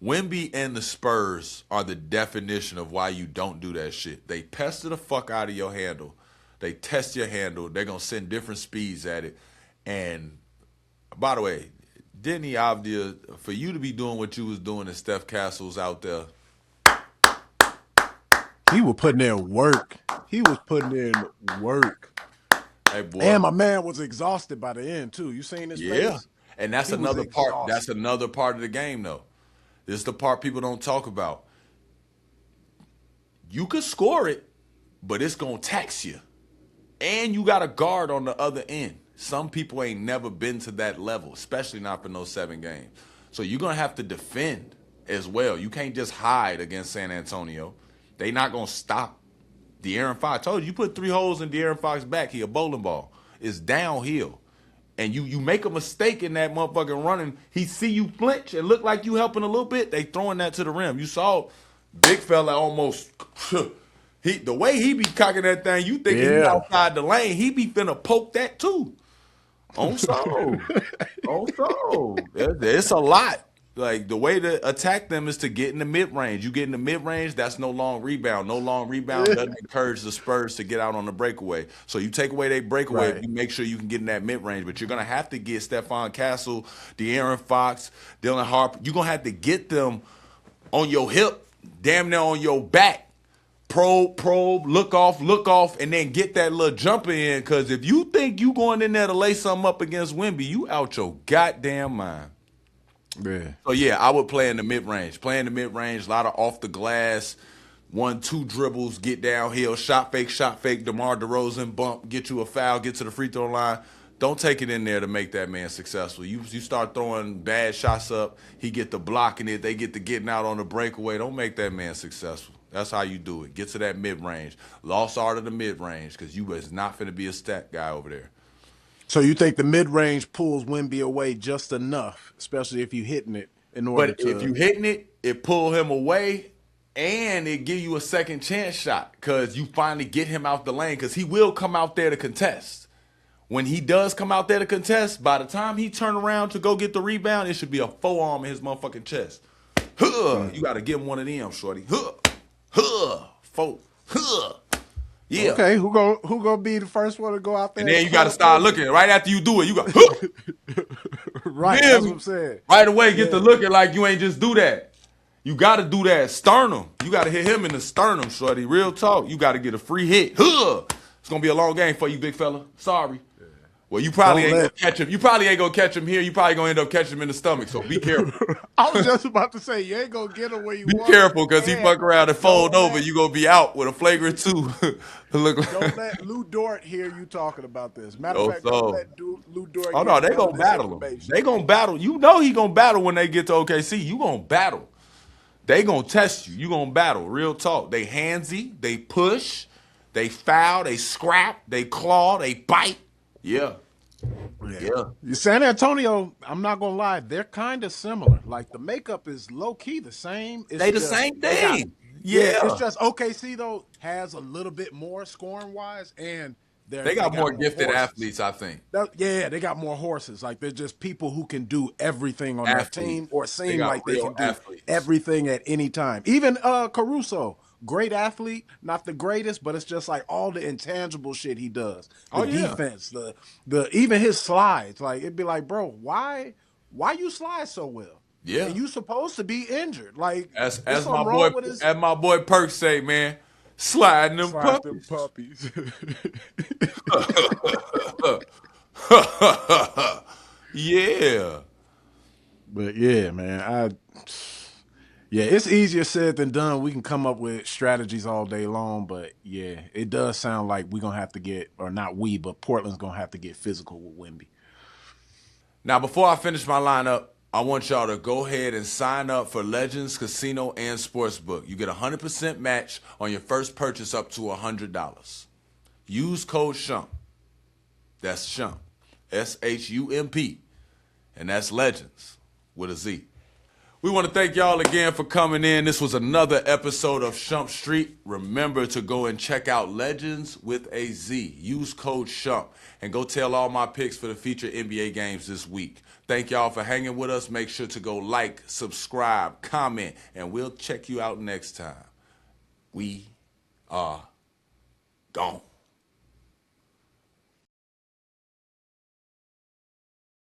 Wemby and the Spurs are the definition of why you don't do that shit. They pester the fuck out of your handle. They test your handle. They're going to send different speeds at it. And by the way, didn't he obvious for you to be doing what you was doing and Steph Castle's out there? He was putting in work. Hey, boy. And my man was exhausted by the end, too. You seen his face? Yeah. And that's another part. That's another part of the game, though. This is the part people don't talk about. You could score it, but it's going to tax you. And you got a guard on the other end. Some people ain't never been to that level, especially not for those 7 games. So you're going to have to defend as well. You can't just hide against San Antonio. They not going to stop De'Aaron Fox. I told you put 3 holes in De'Aaron Fox's back. He a bowling ball. It's downhill. and you make a mistake in that motherfucking running, he see you flinch and look like you helping a little bit, they throwing that to the rim. You saw big fella almost the way he be cocking that thing, you thinking he Yeah. outside the lane, he be finna poke that too. On soul. On soul. It's a lot. Like, the way to attack them is to get in the mid-range. You get in the mid-range, that's no long rebound. No long rebound doesn't encourage the Spurs to get out on the breakaway. So you take away their breakaway, Right. you make sure you can get in that mid-range. But you're going to have to get Stephon Castle, De'Aaron Fox, Dylan Harper. You're going to have to get them on your hip, damn near on your back. Probe, look off, and then get that little jumper in. Because if you think you going in there to lay something up against Wemby, you out your goddamn mind. Yeah. So, yeah, I would play in the mid-range. Play in the mid-range, a lot of off the glass, 1-2 dribbles, get downhill, shot fake, DeMar DeRozan, bump, get you a foul, get to the free throw line. Don't take it in there to make that man successful. You start throwing bad shots up, he get the blocking it, they get the getting out on the breakaway. Don't make that man successful. That's how you do it. Get to that mid-range. Lost art of the mid-range, because you is not finna be a stat guy over there. So you think the mid-range pulls Wemby away just enough, especially if you hitting it in order But to. if you hitting it, it pull him away, and it give you a second chance shot because you finally get him out the lane, because he will come out there to contest. When he does come out there to contest, by the time he turn around to go get the rebound, it should be a forearm in his motherfucking chest. Huh. You got to give him one of them, shorty. Four. Yeah. Okay, who gonna be the first one to go out there? And then you got to start looking. Right after you do it, you got huh. Right, Yeah, that's what I'm saying. Right away, get to looking like you ain't just do that. You got to do that sternum. You got to hit him in the sternum, shorty. Real talk. You got to get a free hit. Huh. It's going to be a long game for you, big fella. Sorry. Well, you probably ain't going to catch him. You probably ain't going to catch him here. You probably going to end up catching him in the stomach, so be careful. I was just about to say, you ain't gonna get him where you Be want. careful, because he fuck around and fold over. You going to be out with a flagrant 2. Look like. Don't let Lou Dort hear you talking about this. Matter Oh, of fact, so. don't let Lou Dort. Oh, no, they going to battle him. They going to battle. You know he going to battle when they get to OKC. You going to battle. They going to test you. You going to battle. Real talk. They handsy. They push. They foul. They scrap. They claw. They bite. Yeah. San Antonio, I'm not gonna lie, they're kind of similar. Like, the makeup is low key the same. It's They the just- same they got- thing. it's just OKC though has a little bit more scoring wise, and They got more gifted horses. athletes, I think. They got more horses. Like, they're just people who can do everything on that Athletes. team, or They seem got like they real can do athletes. everything at any time. Even Caruso, great athlete, not the greatest, but it's just like all the intangible shit he does. The defense, the even his slides. Like, it'd be like, bro, why you slide so well? Yeah. And you supposed to be injured. Like, As there's my something boy wrong with his as my boy Perk say, man, sliding them slide puppies. them puppies. Yeah. But yeah, man, it's easier said than done. We can come up with strategies all day long, but yeah, it does sound like we're gonna have to get, or not we, but Portland's gonna have to get physical with Wemby. Now, before I finish my lineup, I want y'all to go ahead and sign up for Legends Casino and Sportsbook. You get a 100% match on your first purchase up to $100. Use code SHUMP. That's SHUMP. SHUMP. And that's Legends with a Z. We want to thank y'all again for coming in. This was another episode of Shump Street. Remember to go and check out Legends with a Z. Use code SHUMP and go tell all my picks for the future NBA games this week. Thank y'all for hanging with us. Make sure to go like, subscribe, comment, and we'll check you out next time. We are gone.